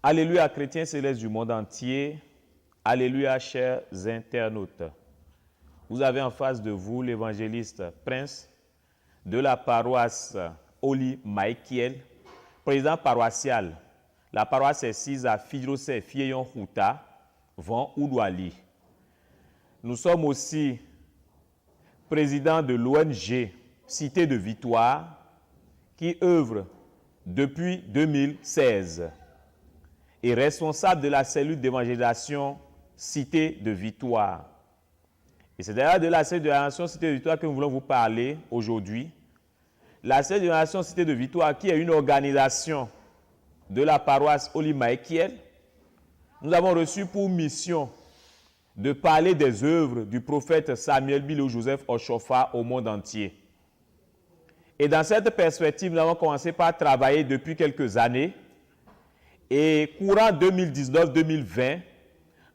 Alléluia, chrétiens célestes du monde entier. Alléluia, chers internautes. Vous avez en face de vous l'évangéliste Prince de la paroisse Oli Michael, président paroissial. La paroisse est sise à Fidrosé, Fieyon Huta, Van Oudouali. Nous sommes aussi président de l'ONG Cité de Victoire, qui œuvre depuis 2016 et responsable de la cellule d'évangélisation Cité de Victoire. Et c'est d'ailleurs de la cellule d'évangélisation Cité de Victoire que nous voulons vous parler aujourd'hui. La cellule d'évangélisation Cité de Victoire, qui est une organisation de la paroisse Oli Michael, nous avons reçu pour mission de parler des œuvres du prophète Samuel Bilo-Joseph Oshofa au monde entier. Et dans cette perspective, nous avons commencé par travailler depuis quelques années. Et courant 2019-2020,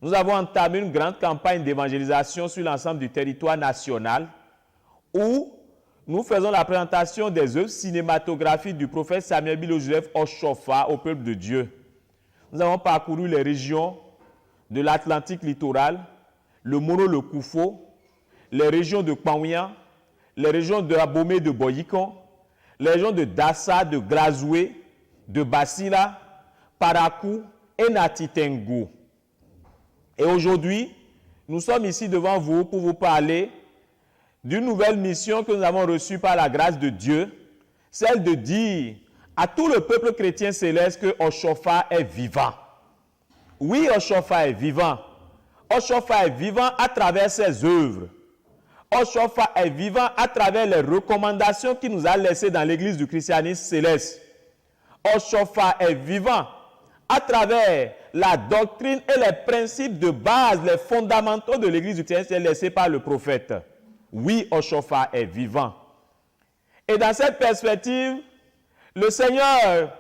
nous avons entamé une grande campagne d'évangélisation sur l'ensemble du territoire national où nous faisons la présentation des œuvres cinématographiques du prophète Samuel Bilo-Joseph Oshofa au peuple de Dieu. Nous avons parcouru les régions de l'Atlantique littoral, le Mono, le Koufo, les régions de Kpawia, les régions de Abomey, de Boyikon, les régions de Dassa, de Grazoué, de Basila, Parakou et Natitengu. Et aujourd'hui, nous sommes ici devant vous pour vous parler d'une nouvelle mission que nous avons reçue par la grâce de Dieu, celle de dire à tout le peuple chrétien céleste que Oshofa est vivant. Oui, Oshofa est vivant. Oshofa est vivant à travers ses œuvres. Oshofa est vivant à travers les recommandations qu'il nous a laissées dans l'église du christianisme céleste. Oshofa est vivant à travers la doctrine et les principes de base, les fondamentaux de l'église du christianisme laissés par le prophète. Oui, Oshofa est vivant. Et dans cette perspective, le Seigneur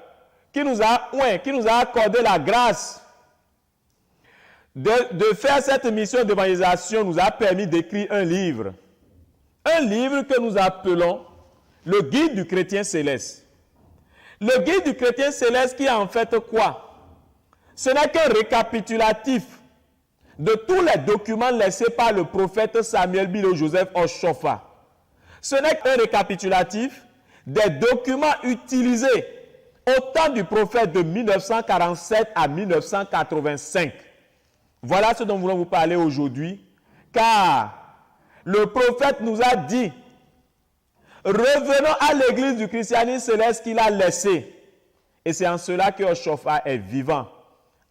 qui nous a accordé la grâce de faire cette mission d'évangélisation nous a permis d'écrire un livre. Un livre que nous appelons le Guide du chrétien céleste. Le Guide du chrétien céleste qui est en fait quoi? Ce n'est qu'un récapitulatif de tous les documents laissés par le prophète Samuel Bilo-Joseph Oshofa. Ce n'est qu'un récapitulatif des documents utilisés au temps du prophète de 1947 à 1985. Voilà ce dont nous voulons vous parler aujourd'hui, car le prophète nous a dit, revenons à l'église du christianisme céleste qu'il a laissé. Et c'est en cela que Oshofa est vivant.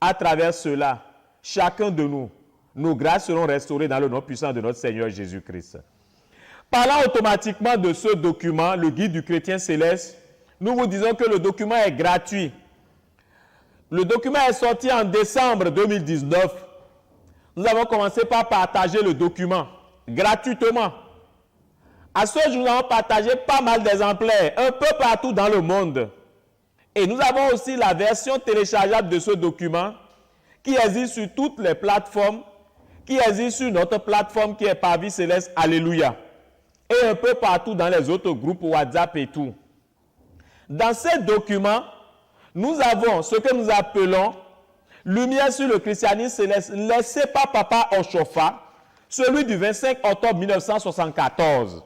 À travers cela, chacun de nous, nos grâces seront restaurées dans le nom puissant de notre Seigneur Jésus-Christ. Parlant automatiquement de ce document, le guide du chrétien céleste, nous vous disons que le document est gratuit. Le document est sorti en décembre 2019. Nous avons commencé par partager le document gratuitement. À ce jour, nous avons partagé pas mal d'exemplaires, un peu partout dans le monde. Et nous avons aussi la version téléchargeable de ce document qui existe sur toutes les plateformes, qui existe sur notre plateforme qui est Parvis Céleste, Alléluia. Et un peu partout dans les autres groupes WhatsApp et tout. Dans ces documents, nous avons ce que nous appelons Lumière sur le christianisme céleste, laissé par Papa Oshofa, celui du 25 octobre 1974.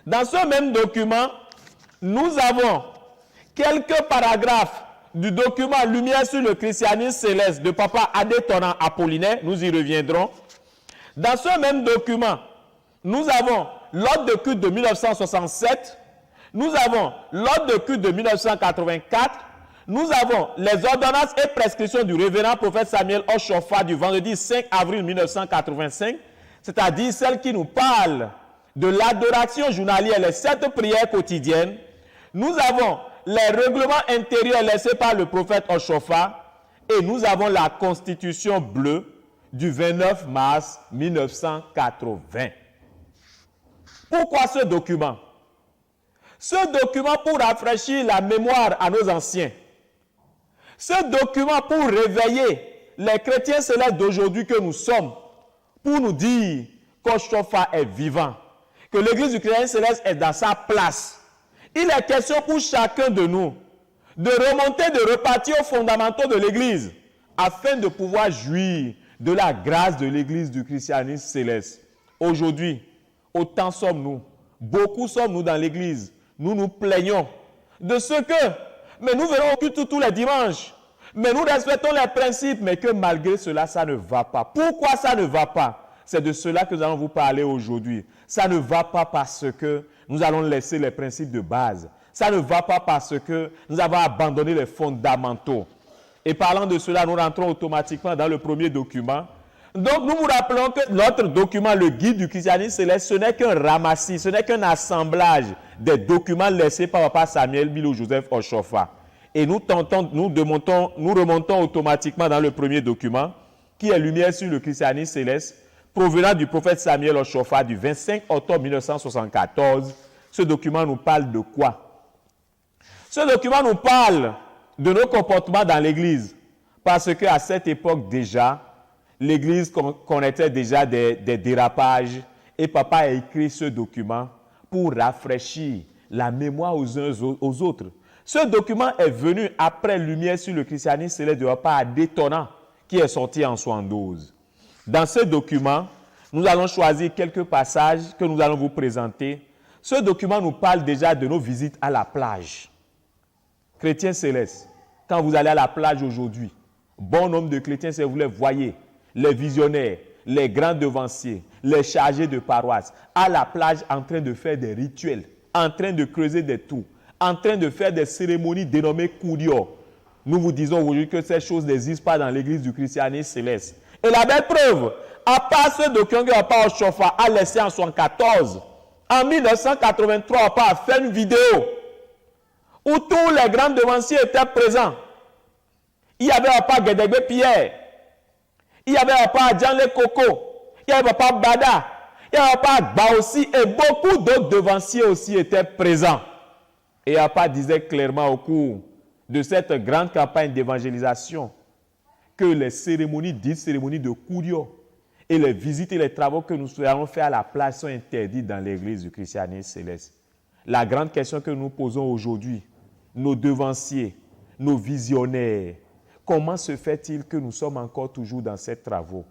Dans ce même document, nous avons quelques paragraphes du document Lumière sur le christianisme céleste de Papa Adétonan Apollinaire, nous y reviendrons. Dans ce même document, nous avons l'ordre de culte de 1967, nous avons l'ordre de culte de 1984, nous avons les ordonnances et prescriptions du révérend prophète Samuel Oshofa du vendredi 5 avril 1985, c'est-à-dire celles qui nous parlent de l'adoration journalière, les 7 prières quotidiennes. Nous avons les règlements intérieurs laissés par le prophète Oshofa et nous avons la constitution bleue du 29 mars 1980. Pourquoi ce document? Ce document pour rafraîchir la mémoire à nos anciens. Ce document pour réveiller les chrétiens célestes d'aujourd'hui que nous sommes, pour nous dire qu'Oshofa est vivant, que l'église du chrétien céleste est dans sa place. Il est question pour chacun de nous de remonter, de repartir aux fondamentaux de l'Église, afin de pouvoir jouir de la grâce de l'Église du christianisme céleste. Aujourd'hui, autant sommes-nous, beaucoup sommes-nous dans l'Église, nous nous plaignons de ce que, mais nous venons au culte tous les dimanches, mais nous respectons les principes, mais que malgré cela, ça ne va pas. Pourquoi ça ne va pas? C'est de cela que nous allons vous parler aujourd'hui. Ça ne va pas parce que nous allons laisser les principes de base. Ça ne va pas parce que nous avons abandonné les fondamentaux. Et parlant de cela, nous rentrons automatiquement dans le premier document. Donc, nous vous rappelons que notre document, le guide du christianisme céleste, ce n'est qu'un ramassis, ce n'est qu'un assemblage des documents laissés par Papa Samuel Milo Joseph Oshofa. Et nous remontons automatiquement dans le premier document, qui est Lumière sur le christianisme céleste, provenant du prophète Samuel Oshofa du 25 octobre 1974. Ce document nous parle de quoi? Ce document nous parle de nos comportements dans l'Église. Parce qu'à cette époque déjà, l'Église connaissait déjà des dérapages. Et Papa a écrit ce document pour rafraîchir la mémoire aux uns aux autres. Ce document est venu après Lumière sur le christianisme céleste de Papa Adétona, qui est sorti en 72. Dans ce document, nous allons choisir quelques passages que nous allons vous présenter. Ce document nous parle déjà de nos visites à la plage. Chrétiens célestes, quand vous allez à la plage aujourd'hui, bon nombre de chrétiens, si vous les voyez, les visionnaires, les grands devanciers, les chargés de paroisse, à la plage en train de faire des rituels, en train de creuser des trous, en train de faire des cérémonies dénommées Koudio. Nous vous disons aujourd'hui que ces choses n'existent pas dans l'église du christianisme céleste. Et la belle preuve, à part ce document que Papa Oshofa a laissé en 1914, en 1983, Papa a fait une vidéo où tous les grands devanciers étaient présents. Il y avait Papa Gedegbe Pierre, il y avait Papa Djanle Koko, il y avait Papa Bada, il y avait Papa Ba aussi, et beaucoup d'autres devanciers aussi étaient présents. Et Papa disait clairement au cours de cette grande campagne d'évangélisation que les cérémonies, dites cérémonies de Kourio, et les visites et les travaux que nous allons faire à la plage sont interdits dans l'église du christianisme céleste. La grande question que nous posons aujourd'hui, nos devanciers, nos visionnaires, comment se fait-il que nous sommes encore toujours dans ces travaux?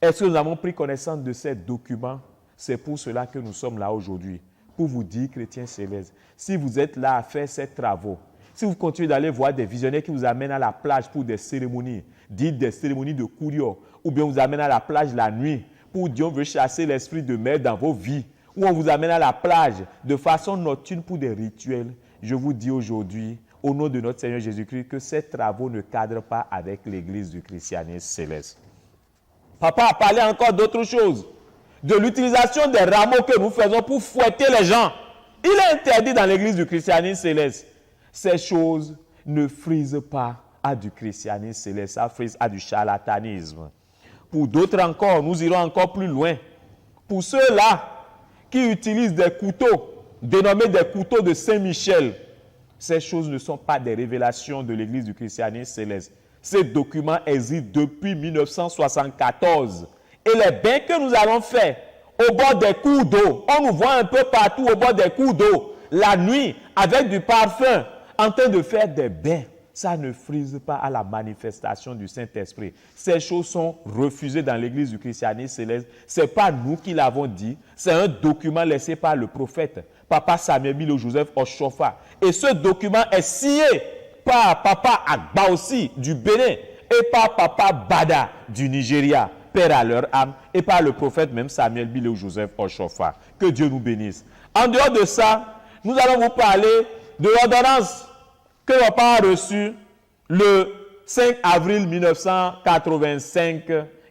Est-ce que nous avons pris connaissance de ces documents? C'est pour cela que nous sommes là aujourd'hui, pour vous dire, chrétiens célestes, si vous êtes là à faire ces travaux, si vous continuez d'aller voir des visionnaires qui vous amènent à la plage pour des cérémonies, dites des cérémonies de Kourio, ou bien vous amènent à la plage la nuit pour dire on veut chasser l'esprit de mer dans vos vies, ou on vous amène à la plage de façon nocturne pour des rituels, je vous dis aujourd'hui, au nom de notre Seigneur Jésus-Christ, que ces travaux ne cadrent pas avec l'église du christianisme céleste. Papa a parlé encore d'autre chose, de l'utilisation des rameaux que nous faisons pour fouetter les gens. Il est interdit dans l'église du christianisme céleste. Ces choses ne frisent pas à du christianisme céleste, ça frise à du charlatanisme. Pour d'autres encore, nous irons encore plus loin. Pour ceux-là qui utilisent des couteaux, dénommés des couteaux de Saint-Michel, ces choses ne sont pas des révélations de l'église du christianisme céleste. Ces documents existent depuis 1974. Et les bains que nous allons faire au bord des cours d'eau, on nous voit un peu partout au bord des cours d'eau, la nuit, avec du parfum, en train de faire des bains. Ça ne frise pas à la manifestation du Saint-Esprit. Ces choses sont refusées dans l'église du christianisme céleste. Ce n'est pas nous qui l'avons dit. C'est un document laissé par le prophète, Papa Samuel Milo Joseph Oshofa. Et ce document est signé par Papa Agba aussi du Bénin et par Papa Bada du Nigeria, Père à leur âme, et par le prophète même Samuel Milo Joseph Oshofa. Que Dieu nous bénisse. En dehors de ça, nous allons vous parler de l'ordonnance que Papa a reçue le 5 avril 1985,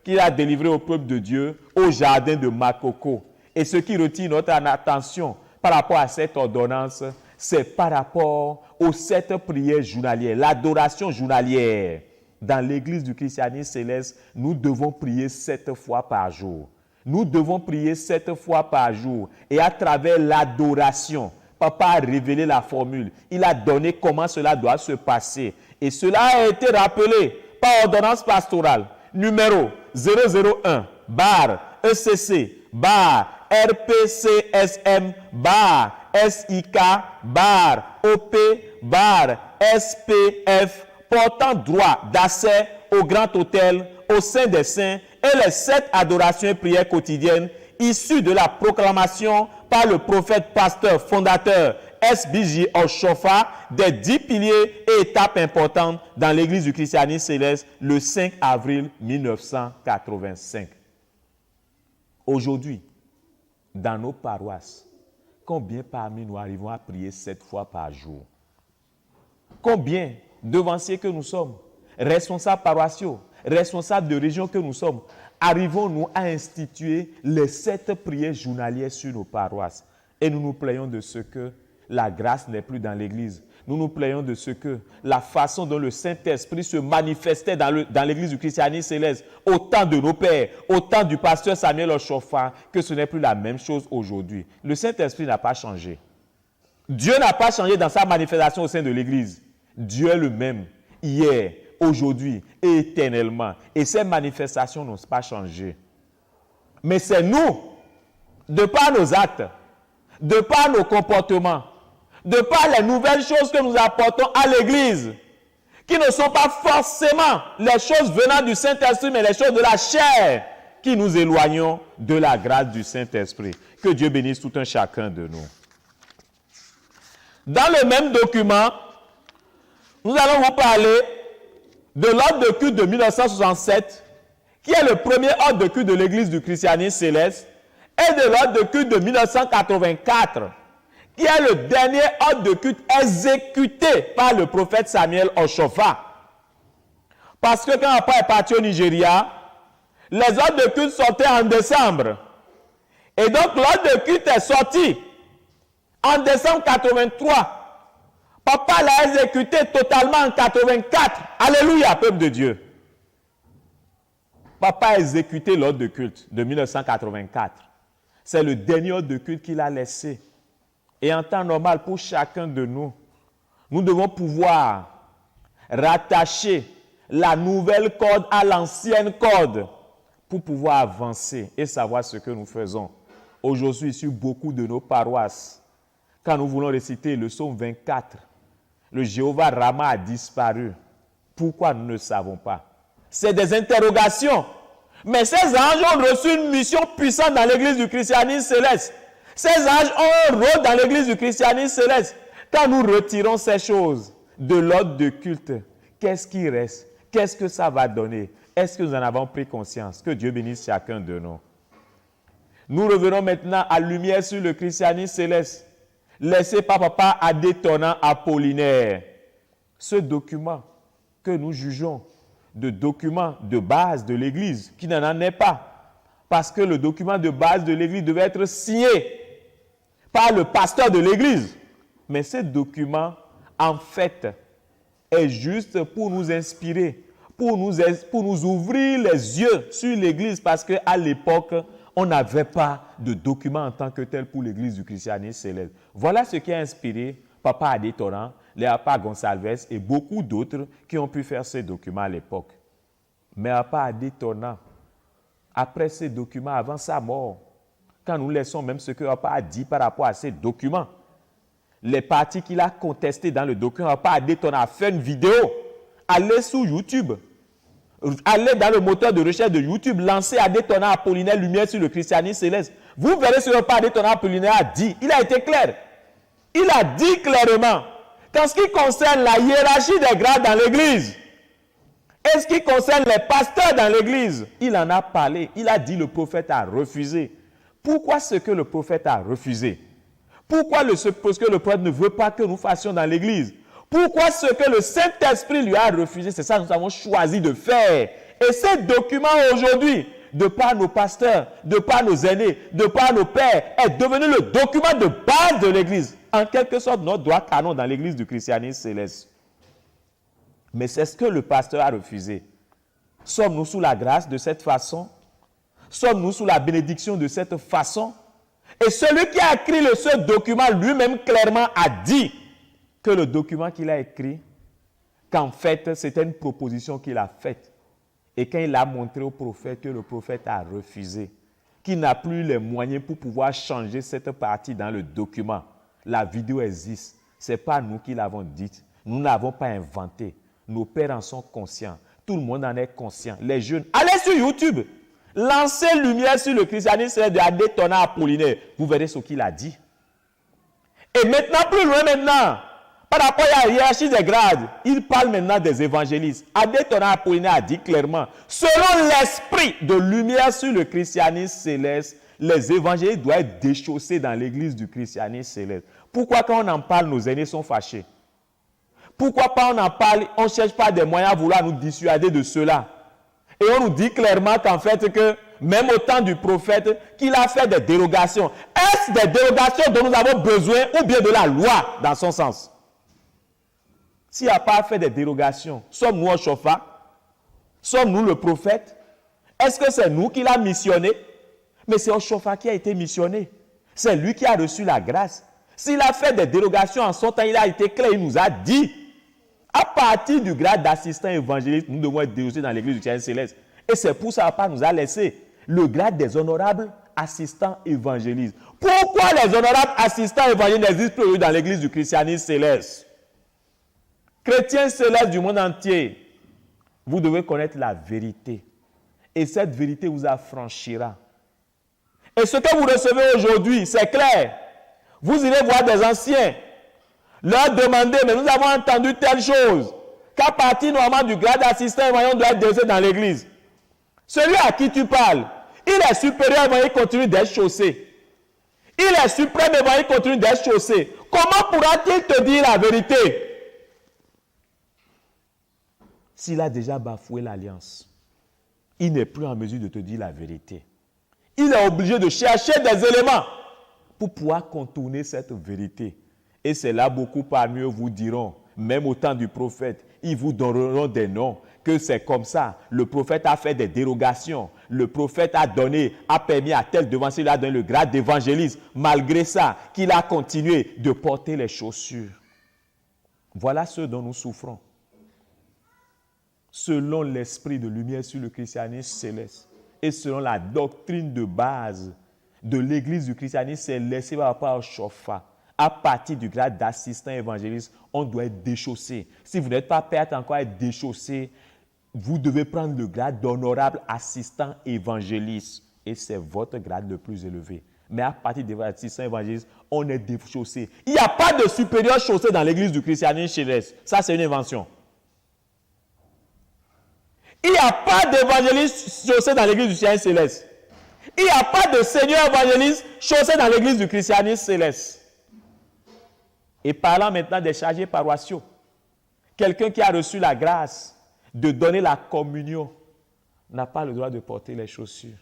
qu'il a délivré au peuple de Dieu au jardin de Makoko. Et ce qui retient notre attention par rapport à cette ordonnance, c'est par rapport aux 7 prières journalières, l'adoration journalière. Dans l'église du christianisme céleste, nous devons prier 7 fois par jour. Nous devons prier 7 fois par jour. Et à travers l'adoration, Papa a révélé la formule. Il a donné comment cela doit se passer. Et cela a été rappelé par ordonnance pastorale numéro 001 bar ECC bar RPCSM bar SIK, OP, SPF, portant droit d'accès au grand autel, au sein des saints et les 7 adorations et prières quotidiennes issues de la proclamation par le prophète pasteur fondateur SBJ Oshofa des 10 piliers et étapes importantes dans l'église du christianisme céleste le 5 avril 1985. Aujourd'hui, dans nos paroisses, combien parmi nous arrivons à prier 7 fois par jour? Combien devanciers que nous sommes, responsables paroissiaux, responsables de région que nous sommes, arrivons-nous à instituer les 7 prières journalières sur nos paroisses? Et nous nous plaignons de ce que la grâce n'est plus dans l'église. Nous nous plaignons de ce que la façon dont le Saint-Esprit se manifestait dans l'église du christianisme céleste, au temps de nos pères, au temps du pasteur Samuel Oshofa, que ce n'est plus la même chose aujourd'hui. Le Saint-Esprit n'a pas changé. Dieu n'a pas changé dans sa manifestation au sein de l'église. Dieu est le même, hier, aujourd'hui et éternellement. Et ces manifestations n'ont pas changé. Mais c'est nous, de par nos actes, de par nos comportements, de par les nouvelles choses que nous apportons à l'église, qui ne sont pas forcément les choses venant du Saint-Esprit, mais les choses de la chair, qui nous éloignons de la grâce du Saint-Esprit. Que Dieu bénisse tout un chacun de nous. Dans le même document, nous allons vous parler de l'ordre de culte de 1967, qui est le premier ordre de culte de l'église du christianisme céleste, et de l'ordre de culte de 1984, qui est le dernier ordre de culte exécuté par le prophète Samuel Oshofa. Parce que quand papa est parti au Nigeria, les ordres de culte sortaient en décembre. Et donc l'ordre de culte est sorti en décembre 83. Papa l'a exécuté totalement en 84. Alléluia, peuple de Dieu. Papa a exécuté l'ordre de culte de 1984. C'est le dernier ordre de culte qu'il a laissé. Et en temps normal, pour chacun de nous, nous devons pouvoir rattacher la nouvelle corde à l'ancienne corde pour pouvoir avancer et savoir ce que nous faisons. Aujourd'hui, sur beaucoup de nos paroisses, quand nous voulons réciter le psaume 24, le Jéhovah Rama a disparu. Pourquoi nous ne savons pas? C'est des interrogations. Mais ces anges ont reçu une mission puissante dans l'église du christianisme céleste. Ces anges ont un rôle dans l'église du christianisme céleste. Quand nous retirons ces choses de l'ordre de culte, qu'est-ce qui reste? Qu'est-ce que ça va donner? Est-ce que nous en avons pris conscience? Que Dieu bénisse chacun de nous. Nous revenons maintenant à lumière sur le christianisme céleste, laissé par papa Adétonnant Apollinaire. Ce document que nous jugeons de document de base de l'Église, qui n'en est pas, parce que le document de base de l'Église devait être signé par le pasteur de l'Église. Mais ce document, en fait, est juste pour nous inspirer, pour nous ouvrir les yeux sur l'Église, parce qu'à l'époque, on n'avait pas de document en tant que tel pour l'Église du christianisme céleste. Voilà ce qui a inspiré papa Adétonnant, Léapa Gonsalves et beaucoup d'autres qui ont pu faire ces documents à l'époque. Mais papa Adétonnant, après ces documents, avant sa mort, quand nous laissons même ce que papa a dit par rapport à ces documents, les parties qu'il a contestées dans le document, papa Adétonnant a fait une vidéo, allez sur YouTube, allez dans le moteur de recherche de YouTube, lancez Adétonnant Apollinaire Lumière sur le christianisme céleste. Vous verrez ce que papa Adétonnant Apollinaire a dit. Il a été clair. Il a dit clairement qu'en ce qui concerne la hiérarchie des grades dans l'église, et ce qui concerne les pasteurs dans l'église, il en a parlé. Il a dit le prophète a refusé. Pourquoi ce que le prophète a refusé? Pourquoi ce que le prophète ne veut pas que nous fassions dans l'église? Pourquoi ce que le Saint-Esprit lui a refusé? C'est ça que nous avons choisi de faire. Et ces documents aujourd'hui, de par nos pasteurs, de par nos aînés, de par nos pères, est devenu le document de base de l'église. En quelque sorte, notre droit canon dans l'église du christianisme céleste. Mais c'est ce que le pasteur a refusé. Sommes-nous sous la grâce de cette façon? Sommes-nous sous la bénédiction de cette façon? Et celui qui a écrit ce document lui-même clairement a dit que le document qu'il a écrit, qu'en fait, c'était une proposition qu'il a faite. Et quand il a montré au prophète, que le prophète a refusé, qu'il n'a plus les moyens pour pouvoir changer cette partie dans le document. La vidéo existe. Ce n'est pas nous qui l'avons dite. Nous ne l'avons pas inventée. Nos pères en sont conscients. Tout le monde en est conscient. Les jeunes, allez sur YouTube. Lancez lumière sur le christianisme de Adétona Apollinaire. Vous verrez ce qu'il a dit. Et maintenant, plus loin maintenant, par rapport à la hiérarchie des grades, il parle maintenant des évangélistes. Adétona Apollinaire a dit clairement, selon l'esprit de lumière sur le christianisme céleste, les évangélistes doivent être déchaussés dans l'église du christianisme céleste. Pourquoi quand on en parle, nos aînés sont fâchés? Pourquoi pas on en parle, on ne cherche pas des moyens à vouloir nous dissuader de cela? Et on nous dit clairement qu'en fait, que même au temps du prophète, qu'il a fait des dérogations. Est-ce des dérogations dont nous avons besoin ou bien de la loi dans son sens? S'il n'a pas fait des dérogations, sommes-nous au Shofar? Sommes-nous le prophète? Est-ce que c'est nous qui l'a missionné? Mais c'est au Shofar qui a été missionné. C'est lui qui a reçu la grâce. S'il a fait des dérogations en son temps, il a été clair, il nous a dit. À partir du grade d'assistant évangéliste, nous devons être déchaussés dans l'église du Christ céleste. Et c'est pour ça que Papa nous a laissé le grade des honorables assistants évangélistes. Pourquoi les honorables assistants évangélistes n'existent plus dans l'église du christianisme céleste? Chrétiens célestes du monde entier, vous devez connaître la vérité. Et cette vérité vous affranchira. Et ce que vous recevez aujourd'hui, c'est clair. Vous irez voir des anciens, leur demander, mais nous avons entendu telle chose, qu'à partir normalement du grade d'assistant évangéliste, on doit être déchaussé dans l'église. Celui à qui tu parles, il est supérieur évangéliste, il continue d'être chaussé. Il est suprême évangéliste, il continue d'être chaussé. Comment pourra-t-il te dire la vérité s'il a déjà bafoué l'alliance? Il n'est plus en mesure de te dire la vérité. Il est obligé de chercher des éléments pour pouvoir contourner cette vérité. Et c'est là beaucoup parmi eux vous diront, même au temps du prophète, ils vous donneront des noms, que c'est comme ça. Le prophète a fait des dérogations. Le prophète a permis à tel devancier, il a donné le grade d'évangéliste. Malgré ça, qu'il a continué de porter les chaussures. Voilà ce dont nous souffrons. Selon l'esprit de lumière sur le christianisme céleste et selon la doctrine de base de l'église du christianisme céleste par rapport au Shofar, à partir du grade d'assistant évangéliste, on doit être déchaussé. Si vous n'êtes pas prêt encore à être déchaussé, vous devez prendre le grade d'honorable assistant évangéliste. Et c'est votre grade le plus élevé. Mais à partir de l'assistant évangéliste, on est déchaussé. Il n'y a pas de supérieur chaussé dans l'église du christianisme céleste. Ça, c'est une invention. Il n'y a pas d'évangéliste chaussé dans l'église du christianisme céleste. Il n'y a pas de seigneur évangéliste chaussé dans l'église du christianisme céleste. Et parlant maintenant des chargés paroissiaux, quelqu'un qui a reçu la grâce de donner la communion n'a pas le droit de porter les chaussures.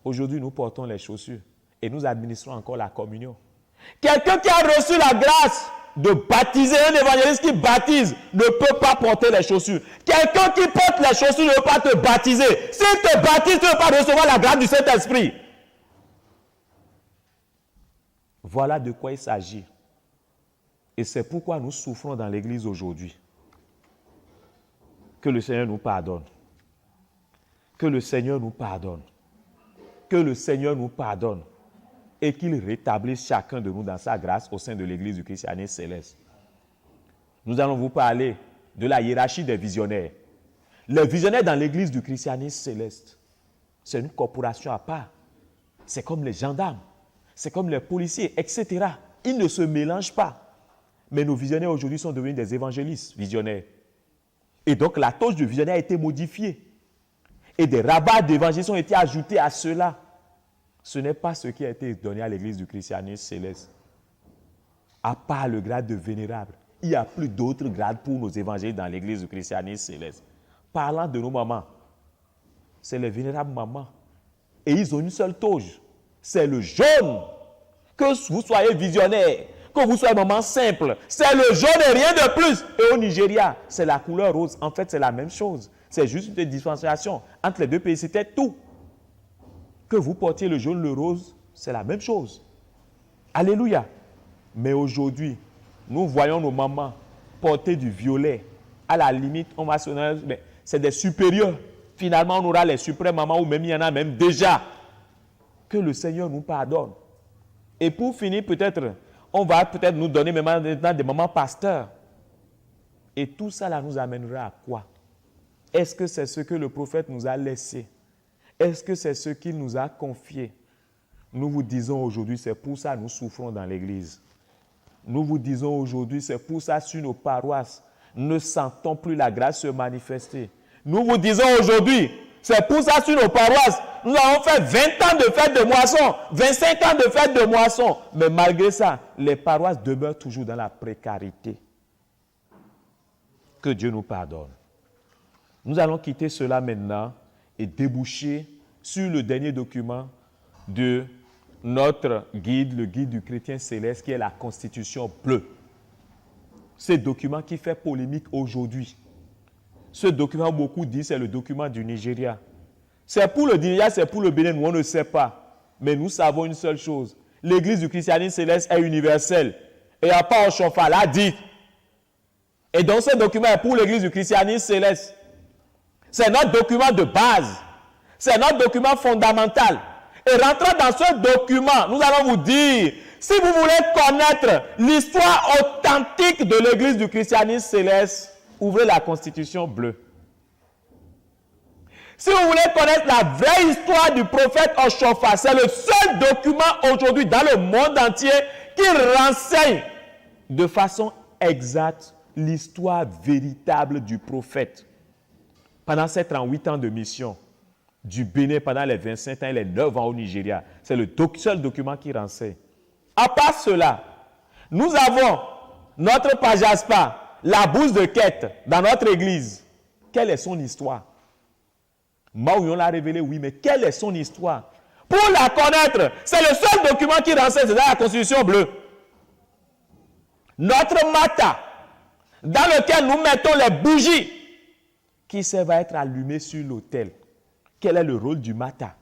Aujourd'hui, nous portons les chaussures et nous administrons encore la communion. Quelqu'un qui a reçu la grâce de baptiser, un évangéliste qui baptise ne peut pas porter les chaussures. Quelqu'un qui porte les chaussures ne peut pas te baptiser. S'il te baptise, tu ne peux pas recevoir la grâce du Saint-Esprit. Voilà de quoi il s'agit. Et c'est pourquoi nous souffrons dans l'église aujourd'hui. Que le Seigneur nous pardonne. Que le Seigneur nous pardonne. Que le Seigneur nous pardonne. Et qu'il rétablisse chacun de nous dans sa grâce au sein de l'église du christianisme céleste. Nous allons vous parler de la hiérarchie des visionnaires. Les visionnaires dans l'église du christianisme céleste, c'est une corporation à part. C'est comme les gendarmes, c'est comme les policiers, etc. Ils ne se mélangent pas. Mais nos visionnaires aujourd'hui sont devenus des évangélistes visionnaires. Et donc la tâche de visionnaire a été modifiée. Et des rabats d'évangélistes ont été ajoutés à cela. Ce n'est pas ce qui a été donné à l'église du christianisme céleste. À part le grade de vénérable, il n'y a plus d'autres grades pour nos évangélistes dans l'église du christianisme céleste. Parlant de nos mamans, c'est les vénérables mamans. Et ils ont une seule toge. C'est le jaune. Que vous soyez visionnaire, que vous soyez maman simple, c'est le jaune et rien de plus. Et au Nigeria, c'est la couleur rose. En fait, c'est la même chose. C'est juste une différenciation entre les deux pays. C'était tout. Que vous portiez le jaune, le rose, c'est la même chose. Alléluia. Mais aujourd'hui, nous voyons nos mamans porter du violet. À la limite, on va se donner, mais c'est des supérieurs. Finalement, on aura les suprêmes mamans, ou même il y en a même déjà. Que le Seigneur nous pardonne. Et pour finir, peut-être, On va peut-être nous donner maintenant des mamans pasteurs. Et tout ça là nous amènera à quoi? Est-ce que c'est ce que le prophète nous a laissé? Est-ce que c'est ce qu'il nous a confié? Nous vous disons aujourd'hui, c'est pour ça que nous souffrons dans l'église. Nous vous disons aujourd'hui, c'est pour ça sur nos paroisses, ne sentons plus la grâce se manifester. Nous vous disons aujourd'hui, c'est pour ça sur nos paroisses, nous avons fait 20 ans de fête de moisson, 25 ans de fête de moisson. Mais malgré ça, les paroisses demeurent toujours dans la précarité. Que Dieu nous pardonne. Nous allons quitter cela maintenant et déboucher sur le dernier document de notre guide, le guide du chrétien céleste, qui est la Constitution bleue. Ce document qui fait polémique aujourd'hui. Ce document, beaucoup disent, c'est le document du Nigeria. C'est pour le Nigeria, c'est pour le Bénin, nous on ne sait pas. Mais nous savons une seule chose. L'église du christianisme céleste est universelle. Et à part Oshofa l'a dit. Et donc ce document est pour l'église du christianisme céleste. C'est notre document de base. C'est notre document fondamental. Et rentrant dans ce document, nous allons vous dire, si vous voulez connaître l'histoire authentique de l'église du christianisme céleste, ouvrez la Constitution bleue. Si vous voulez connaître la vraie histoire du prophète Oshofa, c'est le seul document aujourd'hui dans le monde entier qui renseigne de façon exacte l'histoire véritable du prophète. Pendant 8 ans de mission, du Bénin pendant les 25 ans et les 9 ans au Nigeria, c'est le seul document qui renseigne. À part cela, nous avons notre Pajaspa, la bourse de quête dans notre église. Quelle est son histoire? Maouyon l'a révélé, oui, mais quelle est son histoire? Pour la connaître, c'est le seul document qui renseigne, c'est dans la Constitution bleue. Notre Mata, dans lequel nous mettons les bougies, qui servent à être allumées sur l'autel. Quel est le rôle du Mata?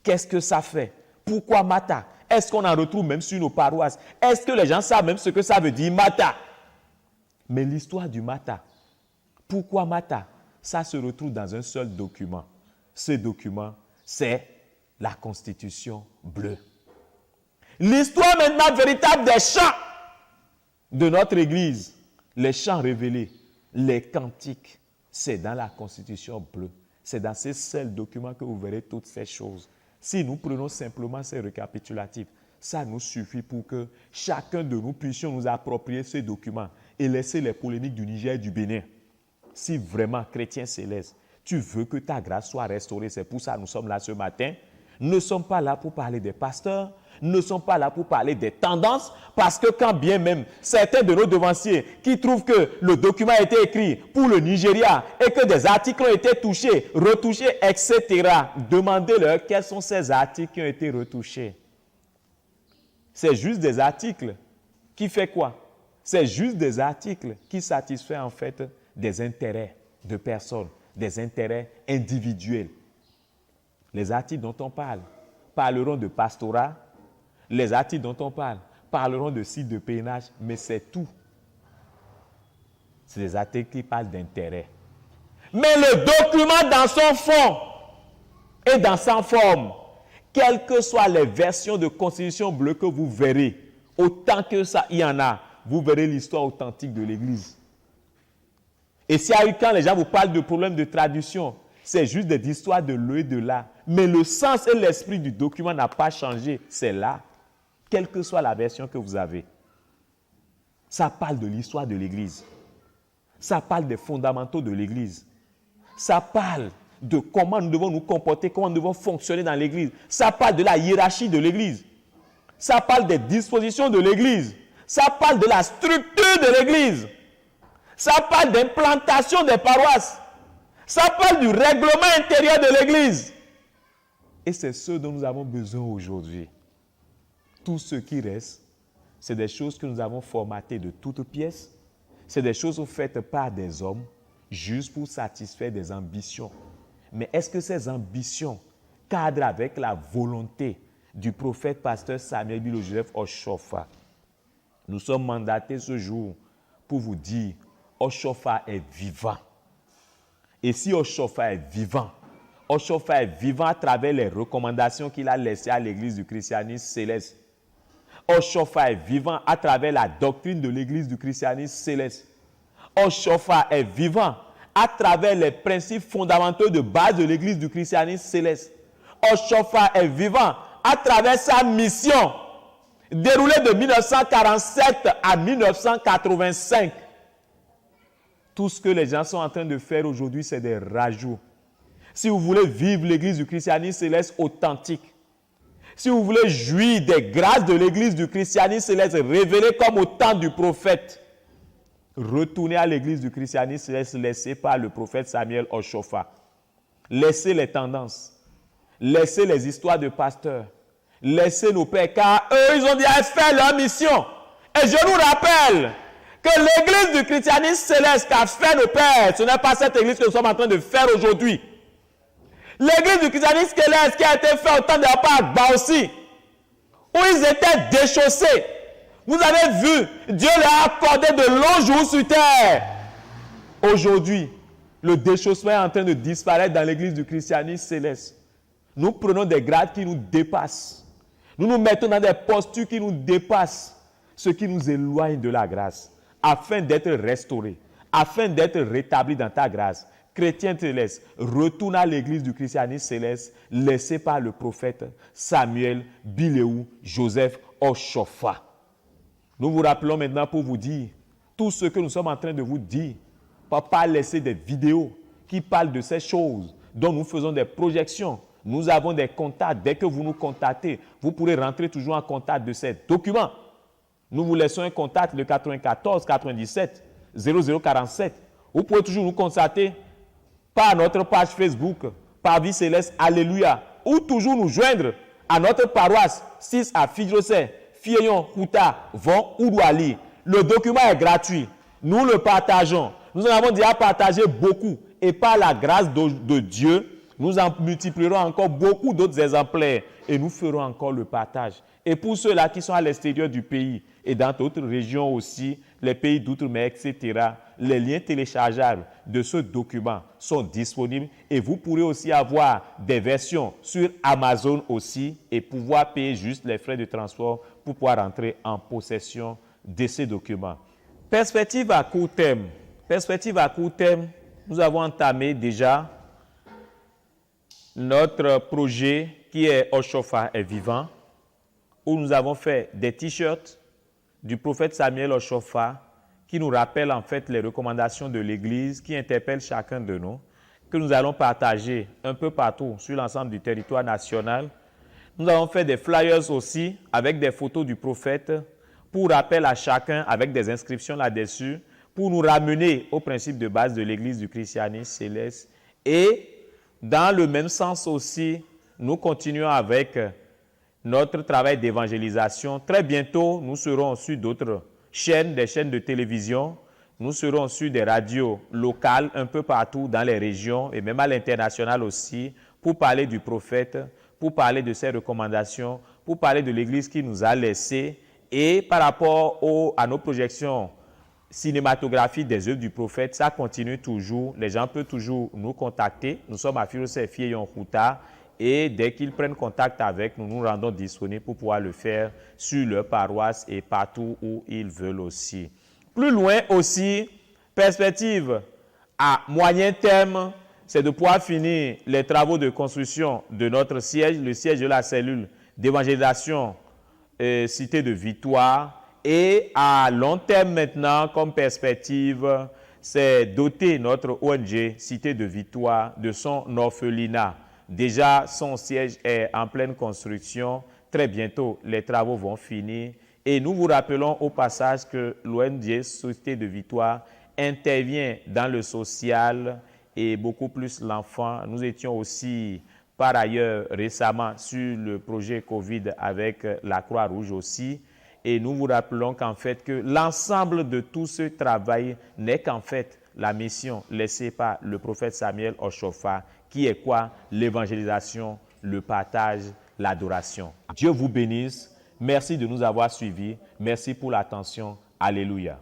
Qu'est-ce que ça fait? Pourquoi Mata? Est-ce qu'on en retrouve même sur nos paroisses? Est-ce que les gens savent même ce que ça veut dire Mata? Mais l'histoire du Mata, pourquoi Mata? Ça se retrouve dans un seul document. Ce document, c'est la Constitution bleue. L'histoire maintenant véritable des chants de notre Église, les chants révélés, les cantiques, c'est dans la Constitution bleue. C'est dans ces seuls documents que vous verrez toutes ces choses. Si nous prenons simplement ces récapitulatifs, ça nous suffit pour que chacun de nous puissions nous approprier ces documents et laisser les polémiques du Niger et du Bénin. Si vraiment, chrétien céleste, tu veux que ta grâce soit restaurée, c'est pour ça que nous sommes là ce matin. Nous ne sommes pas là pour parler des pasteurs, nous ne sommes pas là pour parler des tendances, parce que quand bien même certains de nos devanciers qui trouvent que le document a été écrit pour le Nigeria et que des articles ont été touchés, retouchés, etc., demandez-leur quels sont ces articles qui ont été retouchés. C'est juste des articles qui fait quoi? C'est juste des articles qui satisfont en fait des intérêts de personnes, des intérêts individuels. Les articles dont on parle parleront de pastorat, les articles dont on parle parleront de sites de pèlerinage, mais c'est tout. C'est des articles qui parlent d'intérêt. Mais le document dans son fond et dans sa forme, quelles que soient les versions de Constitution bleue que vous verrez, autant que ça il y en a, vous verrez l'histoire authentique de l'Église. Et si quand les gens vous parlent de problèmes de traduction, c'est juste des histoires de là et de là. Mais le sens et l'esprit du document n'a pas changé. C'est là, quelle que soit la version que vous avez. Ça parle de l'histoire de l'Église. Ça parle des fondamentaux de l'Église. Ça parle de comment nous devons nous comporter, comment nous devons fonctionner dans l'Église. Ça parle de la hiérarchie de l'Église. Ça parle des dispositions de l'Église. Ça parle de la structure de l'Église. Ça parle d'implantation des paroisses. Ça parle du règlement intérieur de l'Église. Et c'est ce dont nous avons besoin aujourd'hui. Tout ce qui reste, c'est des choses que nous avons formatées de toutes pièces. C'est des choses faites par des hommes, juste pour satisfaire des ambitions. Mais est-ce que ces ambitions cadrent avec la volonté du prophète pasteur Samuel Bilo-Joseph Oshofa? Nous sommes mandatés ce jour pour vous dire, Oshofa est vivant. Et si Oshofa est vivant à travers les recommandations qu'il a laissées à l'église du christianisme céleste. Oshofa est vivant à travers la doctrine de l'Église du christianisme céleste. Oshofa est vivant à travers les principes fondamentaux de base de l'Église du christianisme céleste. Oshofa est vivant à travers sa mission déroulée de 1947 à 1985. Tout ce que les gens sont en train de faire aujourd'hui, c'est des rajouts. Si vous voulez vivre l'Église du christianisme céleste authentique, si vous voulez jouir des grâces de l'Église du christianisme céleste révélées comme au temps du prophète, retournez à l'Église du christianisme céleste laissée par le prophète Samuel Oshofa. Laissez les tendances, laissez les histoires de pasteurs, laissez nos pères, car eux, ils ont déjà fait leur mission. Et je nous rappelle que l'Église du christianisme céleste qu'a fait nos pères, ce n'est pas cette Église que nous sommes en train de faire aujourd'hui. L'église du christianisme céleste qui a été faite au temps de la part aussi, où ils étaient déchaussés. Vous avez vu, Dieu leur a accordé de longs jours sur terre. Aujourd'hui, le déchaussement est en train de disparaître dans l'église du christianisme céleste. Nous prenons des grades qui nous dépassent. Nous nous mettons dans des postures qui nous dépassent, ce qui nous éloigne de la grâce, afin d'être restaurés, afin d'être rétablis dans ta grâce. Chrétien céleste, retourne à l'église du christianisme céleste, laissée par le prophète Samuel, Biléou, Joseph, Oshofa. Nous vous rappelons maintenant pour vous dire tout ce que nous sommes en train de vous dire. Pas laisser des vidéos qui parlent de ces choses dont nous faisons des projections. Nous avons des contacts. Dès que vous nous contactez, vous pourrez rentrer toujours en contact de ces documents. Nous vous laissons un contact de 94 97 0047. Vous pouvez toujours nous contacter par notre page Facebook, par Vie Céleste, Alléluia, ou toujours nous joindre à notre paroisse 6 à Fidjosé, Fieyon, Kouta, Von, Oudouali. Le document est gratuit. Nous le partageons. Nous en avons déjà partagé beaucoup. Et par la grâce de Dieu, nous en multiplierons encore beaucoup d'autres exemplaires. Et nous ferons encore le partage. Et pour ceux-là qui sont à l'extérieur du pays et dans d'autres régions aussi, les pays d'outre-mer, etc., les liens téléchargeables de ce document sont disponibles et vous pourrez aussi avoir des versions sur Amazon aussi et pouvoir payer juste les frais de transport pour pouvoir entrer en possession de ces documents. Perspective à court terme. Perspective à court terme, nous avons entamé déjà notre projet qui est Oshofa est vivant, où nous avons fait des t-shirts du prophète Samuel Oshofa qui nous rappellent en fait les recommandations de l'Église, qui interpellent chacun de nous, que nous allons partager un peu partout sur l'ensemble du territoire national. Nous avons fait des flyers aussi avec des photos du prophète pour rappel à chacun avec des inscriptions là-dessus, pour nous ramener au principe de base de l'Église du christianisme céleste. Et dans le même sens aussi, nous continuons avec notre travail d'évangélisation. Très bientôt, nous serons sur d'autres chaînes, des chaînes de télévision. Nous serons sur des radios locales un peu partout dans les régions et même à l'international aussi pour parler du prophète, pour parler de ses recommandations, pour parler de l'Église qui nous a laissés. Et par rapport à nos projections cinématographiques des œuvres du prophète, ça continue toujours. Les gens peuvent toujours nous contacter. Nous sommes à Fidjosé, Fieyon, Kouta. Et dès qu'ils prennent contact avec nous, nous rendons disponibles pour pouvoir le faire sur leur paroisse et partout où ils veulent aussi. Plus loin aussi, perspective à moyen terme, c'est de pouvoir finir les travaux de construction de notre siège, le siège de la cellule d'évangélisation Cité de Victoire. Et à long terme maintenant, comme perspective, c'est doter notre ONG Cité de Victoire de son orphelinat. Déjà, son siège est en pleine construction. Très bientôt, les travaux vont finir. Et nous vous rappelons au passage que l'ONG Cité de Victoire intervient dans le social et beaucoup plus l'enfant. Nous étions aussi, par ailleurs, récemment sur le projet COVID avec la Croix-Rouge aussi. Et nous vous rappelons qu'en fait, que l'ensemble de tout ce travail n'est qu'en fait la mission laissée par le prophète Samuel Oshofa, qui est quoi? L'évangélisation, le partage, l'adoration. Dieu vous bénisse. Merci de nous avoir suivis. Merci pour l'attention. Alléluia.